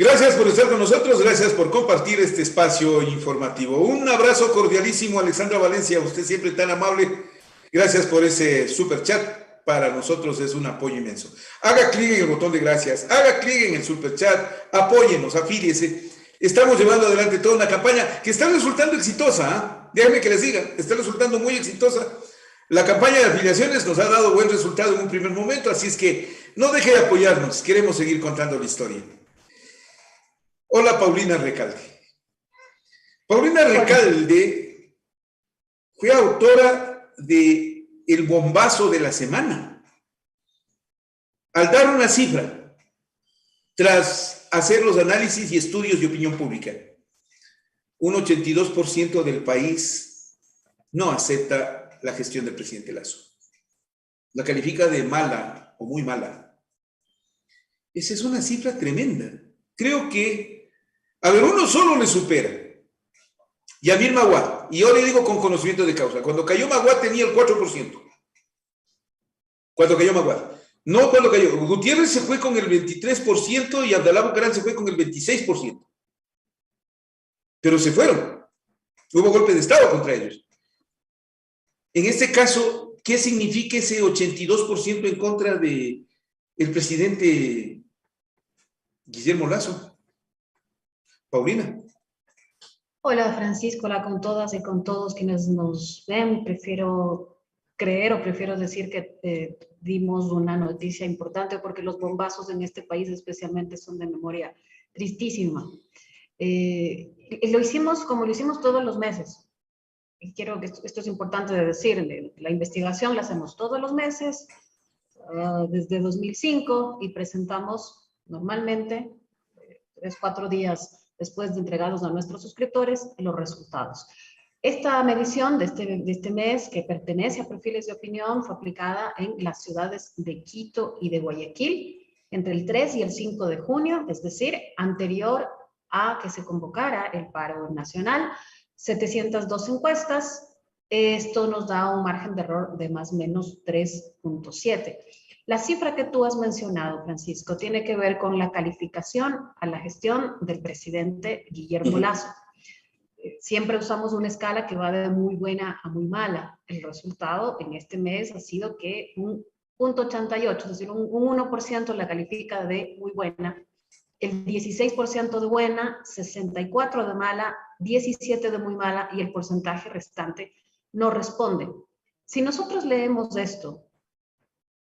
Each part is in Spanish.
Gracias por estar con nosotros, gracias por compartir este espacio informativo. Un abrazo cordialísimo, Alexandra Valencia, usted siempre tan amable. Gracias por ese super chat, para nosotros es un apoyo inmenso. Haga clic en el botón de gracias, haga clic en el super chat, apóyenos, afíliese. Estamos llevando adelante toda una campaña que está resultando exitosa, déjenme que les diga, está resultando muy exitosa. La campaña de afiliaciones nos ha dado buen resultado en un primer momento, así es que no deje de apoyarnos, queremos seguir contando la historia. Hola, Paulina Recalde. Paulina Recalde fue autora de El Bombazo de la Semana. Al dar una cifra, tras hacer los análisis y estudios de opinión pública, un 82% del país no acepta la gestión del presidente Lasso. La califica de mala o muy mala. Esa es una cifra tremenda. Creo que a ver, uno solo le supera. Yamil Maguad, y yo le digo con conocimiento de causa, cuando cayó Maguad tenía el 4%. Cuando cayó Maguad. No cuando cayó. Gutiérrez se fue con el 23% y Abdalá Bucaram se fue con el 26%. Pero se fueron. Hubo golpe de Estado contra ellos. En este caso, ¿qué significa ese 82% en contra del presidente Guillermo Lasso? Paulina. Hola Francisco, hola con todas y con todos quienes nos ven. Prefiero creer o prefiero decir que dimos una noticia importante porque los bombazos en este país especialmente son de memoria tristísima. Lo hicimos como lo hicimos todos los meses. Y quiero que esto es importante de decir, la investigación la hacemos todos los meses, desde 2005, y presentamos normalmente 3-4 días después de entregados a nuestros suscriptores los resultados. Esta medición de este mes, que pertenece a perfiles de opinión, fue aplicada en las ciudades de Quito y de Guayaquil entre el 3 y el 5 de junio, es decir, anterior a que se convocara el paro nacional. 702 encuestas, esto nos da un margen de error de más o menos 3.7. La cifra que tú has mencionado, Francisco, tiene que ver con la calificación a la gestión del presidente Guillermo Lasso. Siempre usamos una escala que va de muy buena a muy mala. El resultado en este mes ha sido que un 0.88, es decir, un 1% la califica de muy buena, el 16% de buena, 64% de mala, 17% de muy mala y el porcentaje restante no responde. Si nosotros leemos esto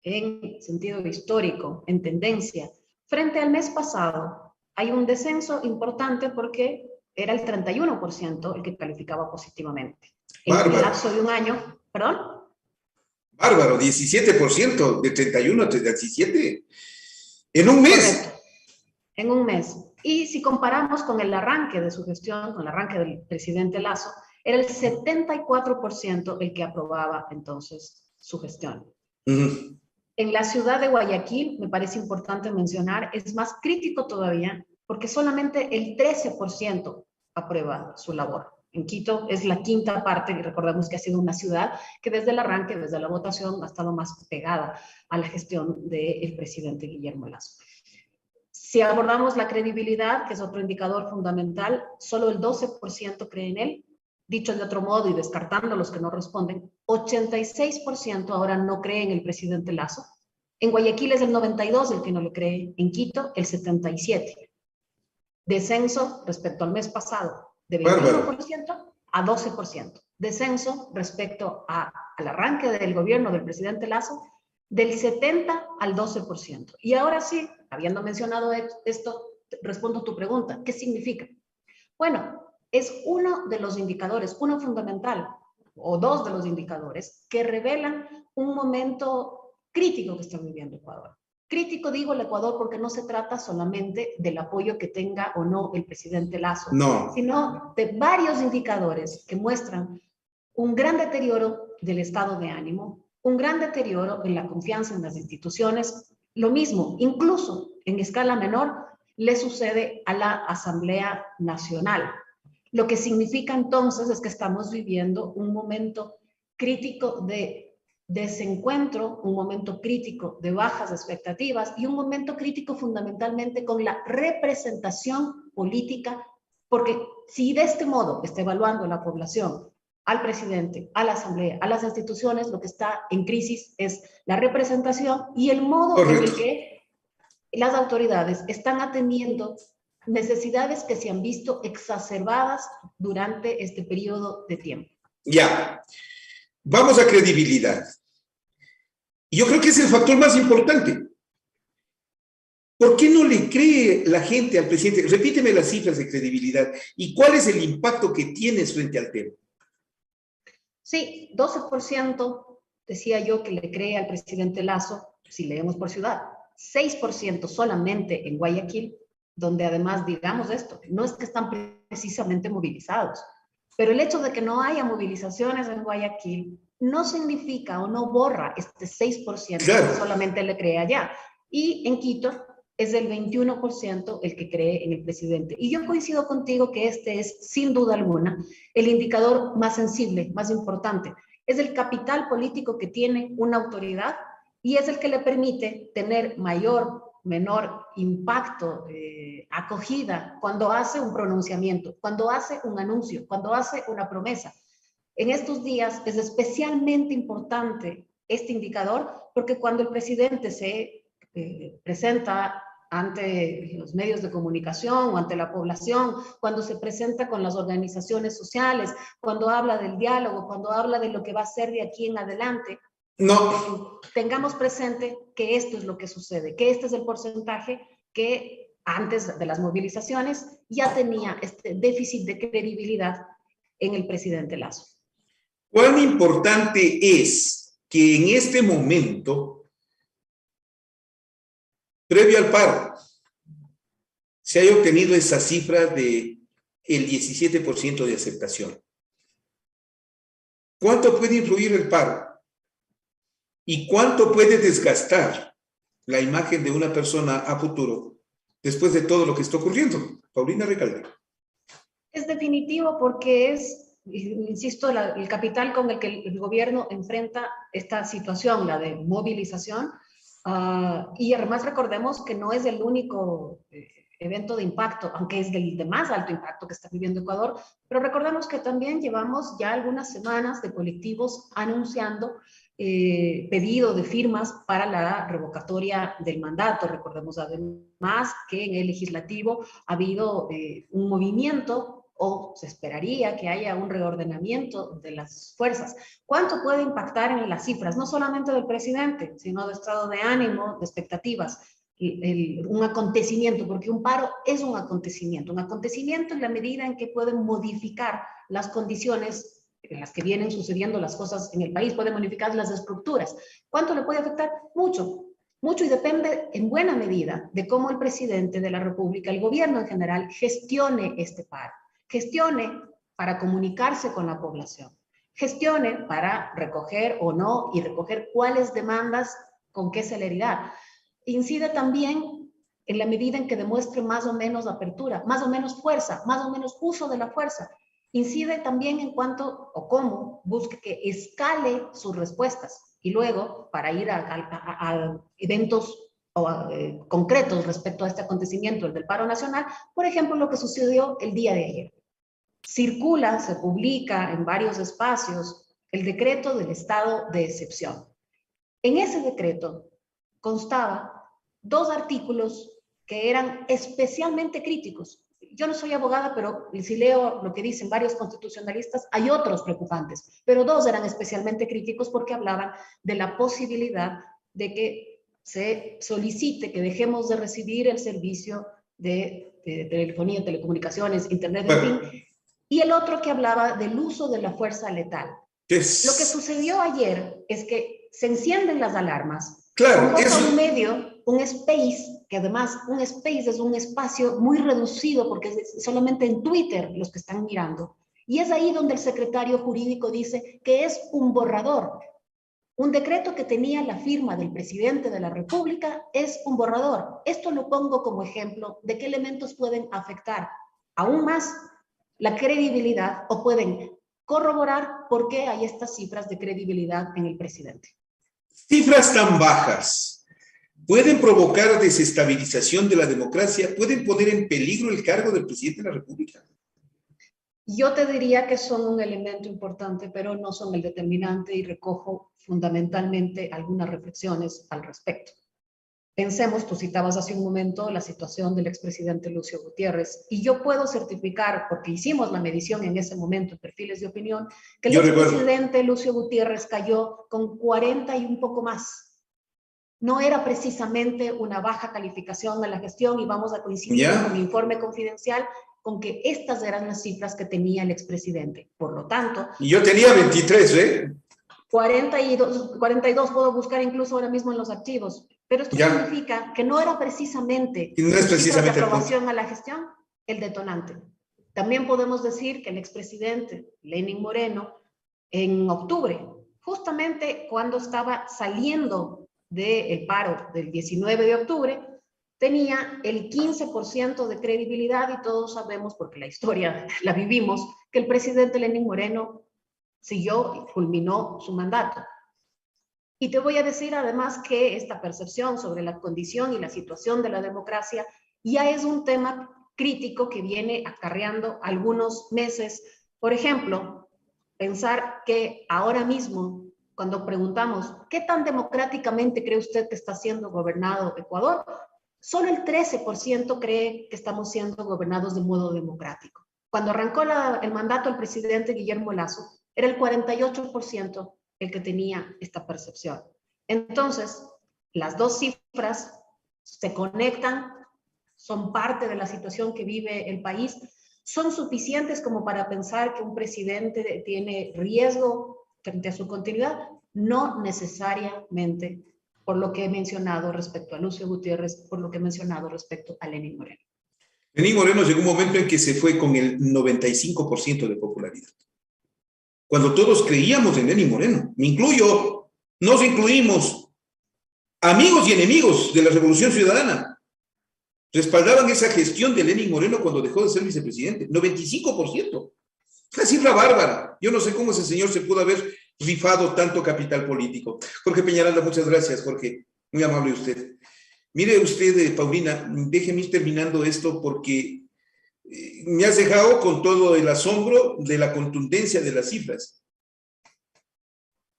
en sentido histórico, en tendencia, frente al mes pasado, hay un descenso importante porque era el 31% el que calificaba positivamente. En el lapso de un año, ¿perdón? Bárbaro, 17%, de 31 a 17. En un mes. Correcto, en un mes. Y si comparamos con el arranque de su gestión, con el arranque del presidente Lasso, era el 74% el que aprobaba entonces su gestión. En la ciudad de Guayaquil, me parece importante mencionar, es más crítico todavía porque solamente el 13% aprueba su labor. En Quito es la quinta parte, y recordemos que ha sido una ciudad que desde el arranque, desde la votación, ha estado más pegada a la gestión del presidente Guillermo Lasso. Si abordamos la credibilidad, que es otro indicador fundamental, solo el 12% cree en él. Dicho de otro modo y descartando los que no responden, 86% ahora no cree en el presidente Lasso. En Guayaquil es el 92% el que no le cree, en Quito el 77%. Descenso respecto al mes pasado de 21% a 12%. Descenso respecto al arranque del gobierno del presidente Lasso del 70 al 12%. Y ahora sí, habiendo mencionado esto, respondo a tu pregunta. ¿Qué significa? Bueno, es uno de los indicadores, uno fundamental, o dos de los indicadores, que revelan un momento crítico que está viviendo Ecuador. Crítico digo el Ecuador porque no se trata solamente del apoyo que tenga o no el presidente Lasso, sino de varios indicadores que muestran un gran deterioro del estado de ánimo, un gran deterioro en la confianza en las instituciones. Lo mismo, incluso en escala menor, le sucede a la Asamblea Nacional. Lo que significa entonces es que estamos viviendo un momento crítico de desencuentro, un momento crítico de bajas expectativas y un momento crítico fundamentalmente con la representación política, porque si de este modo está evaluando la población al presidente, a la asamblea, a las instituciones, lo que está en crisis es la representación y el modo en el que las autoridades están atendiendo necesidades que se han visto exacerbadas durante este periodo de tiempo. Ya, vamos a credibilidad. Yo creo que es el factor más importante. ¿Por qué no le cree la gente al presidente? Repíteme las cifras de credibilidad y cuál es el impacto que tienes frente al tema. Sí, 12% decía yo que le cree al presidente Lazo, si leemos por ciudad, 6% solamente en Guayaquil, donde además, digamos esto, no es que están precisamente movilizados, pero el hecho de que no haya movilizaciones en Guayaquil no significa o no borra este 6% que solamente le cree allá. Y en Quito es el 21% el que cree en el presidente. Y yo coincido contigo que este es, sin duda alguna, el indicador más sensible, más importante. Es el capital político que tiene una autoridad y es el que le permite tener mayor, menor impacto, acogida, cuando hace un pronunciamiento, cuando hace un anuncio, cuando hace una promesa. En estos días es especialmente importante este indicador porque cuando el presidente se presenta ante los medios de comunicación o ante la población, cuando se presenta con las organizaciones sociales, cuando habla del diálogo, cuando habla de lo que va a ser de aquí en adelante, tengamos presente que esto es lo que sucede, que este es el porcentaje que antes de las movilizaciones ya tenía este déficit de credibilidad en el presidente Lazo. ¿Cuán importante es que en este momento, previo al paro, se haya obtenido esa cifra de el 17% de aceptación? ¿Cuánto puede influir el paro? ¿Y cuánto puede desgastar la imagen de una persona a futuro después de todo lo que está ocurriendo? Paulina Recalde. Es definitivo porque es, insisto, el capital con el que el gobierno enfrenta esta situación, la de movilización, y además recordemos que no es el único evento de impacto, aunque es del de más alto impacto que está viviendo Ecuador, pero recordemos que también llevamos ya algunas semanas de colectivos anunciando pedido de firmas para la revocatoria del mandato. Recordemos además que en el legislativo ha habido un movimiento o se esperaría que haya un reordenamiento de las fuerzas. ¿Cuánto puede impactar en las cifras? No solamente del presidente, sino de estado de ánimo, de expectativas. Un acontecimiento, porque un paro es un acontecimiento en la medida en que pueden modificar las condiciones en las que vienen sucediendo las cosas en el país, pueden modificar las estructuras. ¿Cuánto le puede afectar? Mucho, mucho, y depende en buena medida de cómo el presidente de la República, el gobierno en general, gestione este paro, gestione para comunicarse con la población, gestione para recoger o no y recoger cuáles demandas, con qué celeridad. Incide también en la medida en que demuestre más o menos apertura, más o menos fuerza, más o menos uso de la fuerza. Incide también en cuanto o cómo busque que escale sus respuestas y luego para ir a eventos concretos respecto a este acontecimiento, el del paro nacional, por ejemplo, lo que sucedió el día de ayer. Circula, se publica en varios espacios el decreto del estado de excepción. En ese decreto constaba 2 artículos que eran especialmente críticos. Yo no soy abogada, pero si leo lo que dicen varios constitucionalistas, hay otros preocupantes, pero 2 eran especialmente críticos porque hablaban de la posibilidad de que se solicite que dejemos de recibir el servicio de telefonía, telecomunicaciones, internet, en fin. Y el otro que hablaba del uso de la fuerza letal. Lo que sucedió ayer es que se encienden las alarmas. Claro, convoca un medio, un space, que además un space es un espacio muy reducido porque es solamente en Twitter los que están mirando. Y es ahí donde el secretario jurídico dice que es un borrador. Un decreto que tenía la firma del presidente de la República es un borrador. Esto lo pongo como ejemplo de qué elementos pueden afectar aún más la credibilidad o pueden corroborar por qué hay estas cifras de credibilidad en el presidente. Cifras tan bajas pueden provocar desestabilización de la democracia, pueden poner en peligro el cargo del presidente de la República. Yo te diría que son un elemento importante, pero no son el determinante, y recojo fundamentalmente algunas reflexiones al respecto. Pensemos, tú citabas hace un momento la situación del expresidente Lucio Gutiérrez, y yo puedo certificar, porque hicimos la medición en ese momento en perfiles de opinión, que el expresidente Lucio Gutiérrez cayó con 40 y un poco más. No era precisamente una baja calificación a la gestión, y vamos a coincidir con mi informe confidencial con que estas eran las cifras que tenía el expresidente. Por lo tanto... Y yo tenía 23, ¿eh? 42 puedo buscar incluso ahora mismo en los archivos. Pero esto significa que no era precisamente la aprobación a la gestión el detonante. También podemos decir que el expresidente Lenín Moreno, en octubre, justamente cuando estaba saliendo del paro del 19 de octubre, tenía el 15% de credibilidad, y todos sabemos, porque la historia la vivimos, que el presidente Lenín Moreno siguió y culminó su mandato. Y te voy a decir además que esta percepción sobre la condición y la situación de la democracia ya es un tema crítico que viene acarreando algunos meses. Por ejemplo, pensar que ahora mismo, cuando preguntamos, ¿qué tan democráticamente cree usted que está siendo gobernado Ecuador? Solo el 13% cree que estamos siendo gobernados de modo democrático. Cuando arrancó el mandato del presidente Guillermo Lasso, era el 48% el que tenía esta percepción. Entonces, las dos cifras se conectan, son parte de la situación que vive el país, son suficientes como para pensar que un presidente tiene riesgo frente a su continuidad. No necesariamente, por lo que he mencionado respecto a Lucio Gutiérrez, por lo que he mencionado respecto a Lenín Moreno. Lenín Moreno llegó un momento en que se fue con el 95% de popularidad. Cuando todos creíamos en Lenín Moreno, me incluyo, nos incluimos, amigos y enemigos de la Revolución Ciudadana, respaldaban esa gestión de Lenín Moreno cuando dejó de ser vicepresidente. 95%. Una cifra bárbara. Yo no sé cómo ese señor se pudo haber rifado tanto capital político. Jorge Peñaranda, muchas gracias, Jorge. Muy amable usted. Mire usted, Paulina, déjeme ir terminando esto porque me has dejado con todo el asombro de la contundencia de las cifras.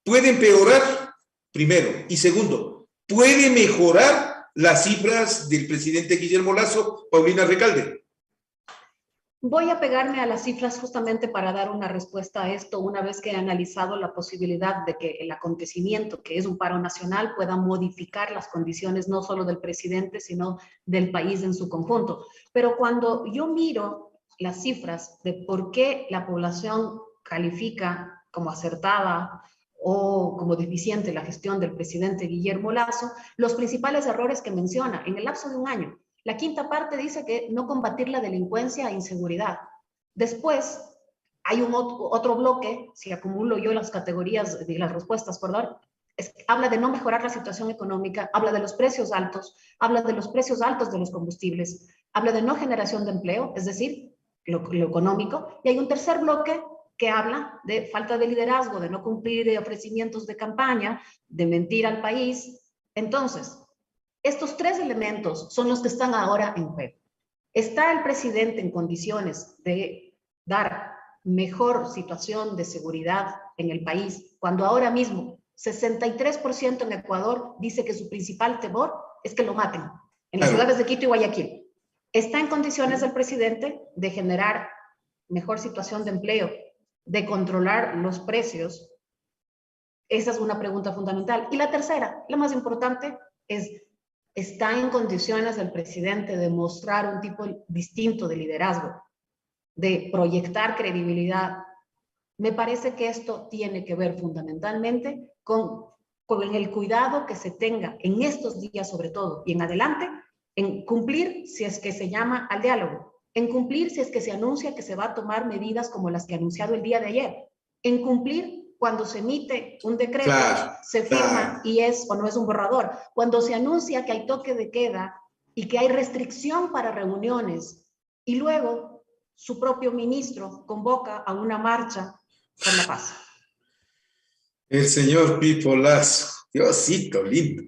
Puede empeorar, primero, y segundo, puede mejorar las cifras del presidente Guillermo Lasso, Paulina Recalde. Voy a pegarme a las cifras justamente para dar una respuesta a esto, una vez que he analizado la posibilidad de que el acontecimiento, que es un paro nacional, pueda modificar las condiciones no solo del presidente, sino del país en su conjunto. Pero cuando yo miro las cifras de por qué la población califica como acertada o como deficiente la gestión del presidente Guillermo Lasso, los principales errores que menciona en el lapso de un año. La quinta parte dice que no combatir la delincuencia e inseguridad. Después hay un otro bloque, si acumulo yo las categorías de las respuestas, perdón, habla de no mejorar la situación económica, habla de los precios altos, habla de los precios altos de los combustibles, habla de no generación de empleo, es decir, lo económico, y hay un tercer bloque que habla de falta de liderazgo, de no cumplir ofrecimientos de campaña, de mentir al país. Entonces, estos tres elementos son los que están ahora en juego. ¿Está el presidente en condiciones de dar mejor situación de seguridad en el país cuando ahora mismo 63% en Ecuador dice que su principal temor es que lo maten en las ciudades de Quito y Guayaquil? ¿Está en condiciones el presidente de generar mejor situación de empleo, de controlar los precios? Esa es una pregunta fundamental. Y la tercera, la más importante, es: ¿está en condiciones el presidente de mostrar un tipo distinto de liderazgo, de proyectar credibilidad? Me parece que esto tiene que ver fundamentalmente con el cuidado que se tenga en estos días, sobre todo, y en adelante, en cumplir si es que se llama al diálogo, en cumplir si es que se anuncia que se va a tomar medidas como las que ha anunciado el día de ayer, en cumplir cuando se emite un decreto, se firma y es o no es un borrador, cuando se anuncia que hay toque de queda y que hay restricción para reuniones, y luego su propio ministro convoca a una marcha por la paz. El señor Pipo Lasso. Diosito lindo.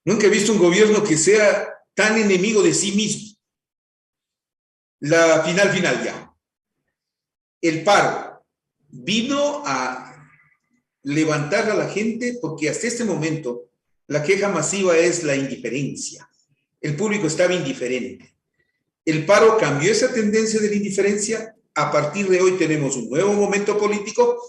Nunca he visto un gobierno que sea tan enemigo de sí mismo. La final ya. El paro vino a levantar a la gente porque hasta este momento la queja masiva es la indiferencia. El público estaba indiferente. El paro cambió esa tendencia de la indiferencia. A partir de hoy tenemos un nuevo momento político.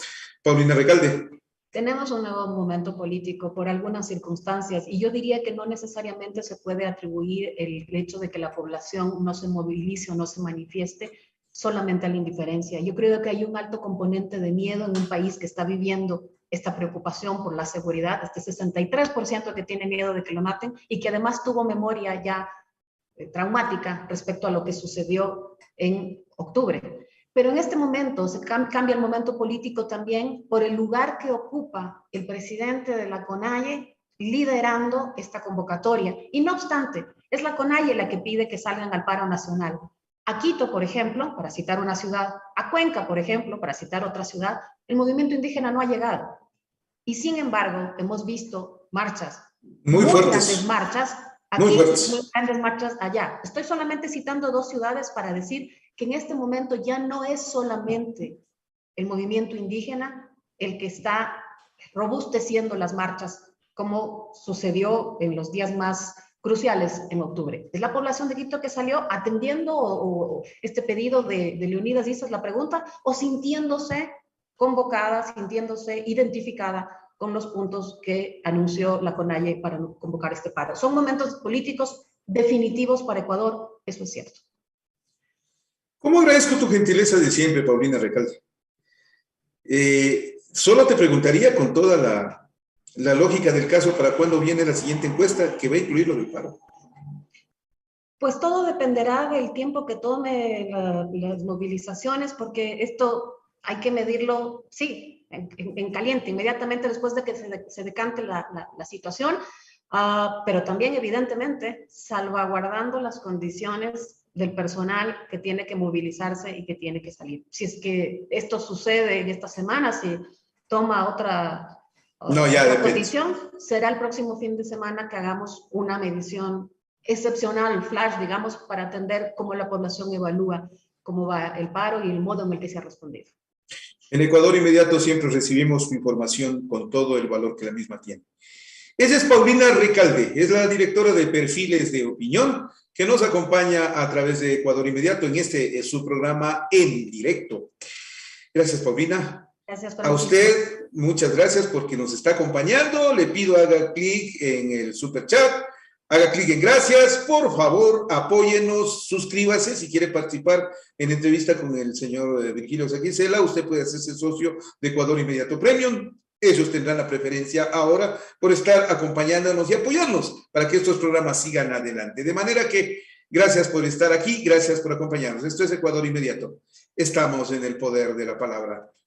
Paulina Recalde. Tenemos un nuevo momento político por algunas circunstancias y yo diría que no necesariamente se puede atribuir el hecho de que la población no se movilice o no se manifieste solamente a la indiferencia. Yo creo que hay un alto componente de miedo en un país que está viviendo esta preocupación por la seguridad, este 63% que tiene miedo de que lo maten y que además tuvo memoria ya traumática respecto a lo que sucedió en octubre. Pero en este momento se cambia el momento político también por el lugar que ocupa el presidente de la CONAIE liderando esta convocatoria. Y no obstante, es la CONAIE la que pide que salgan al paro nacional. A Quito, por ejemplo, para citar una ciudad, a Cuenca, por ejemplo, para citar otra ciudad, el movimiento indígena no ha llegado. Y sin embargo, hemos visto marchas, muy fuertes, grandes marchas, aquí, muy grandes marchas allá. Estoy solamente citando 2 ciudades para decir que en este momento ya no es solamente el movimiento indígena el que está robusteciendo las marchas, como sucedió en los días más cruciales en octubre. Es la población de Quito que salió atendiendo este pedido de Leonidas Diaz, la pregunta, o sintiéndose convocada, sintiéndose identificada con los puntos que anunció la CONAIE para convocar este paro. Son momentos políticos definitivos para Ecuador, eso es cierto. ¿Cómo agradezco tu gentileza de siempre, Paulina Recalde? Solo te preguntaría con toda la lógica del caso, ¿para cuándo viene la siguiente encuesta que va a incluir lo del paro? Pues todo dependerá del tiempo que tome las movilizaciones, porque esto hay que medirlo, sí, en caliente, inmediatamente después de que se decante la situación, pero también evidentemente salvaguardando las condiciones del personal que tiene que movilizarse y que tiene que salir. Si es que esto sucede en esta semana, si toma otra posición, será el próximo fin de semana que hagamos una medición excepcional, flash, digamos, para atender cómo la población evalúa cómo va el paro y el modo en el que se ha respondido. En Ecuador Inmediato siempre recibimos información con todo el valor que la misma tiene. Esa es Paulina Recalde, es la directora de Perfiles de Opinión, que nos acompaña a través de Ecuador Inmediato en este su programa en directo. Gracias, Paulina. Gracias, a usted, muchas gracias porque nos está acompañando. Le pido haga clic en el super chat, haga clic en gracias. Por favor, apóyenos, suscríbase si quiere participar en entrevista con el señor Virgilio Saquicela. Usted puede hacerse socio de Ecuador Inmediato Premium. Ellos tendrán la preferencia ahora por estar acompañándonos y apoyarnos para que estos programas sigan adelante. De manera que gracias por estar aquí, gracias por acompañarnos. Esto es Ecuador Inmediato. Estamos en el poder de la palabra.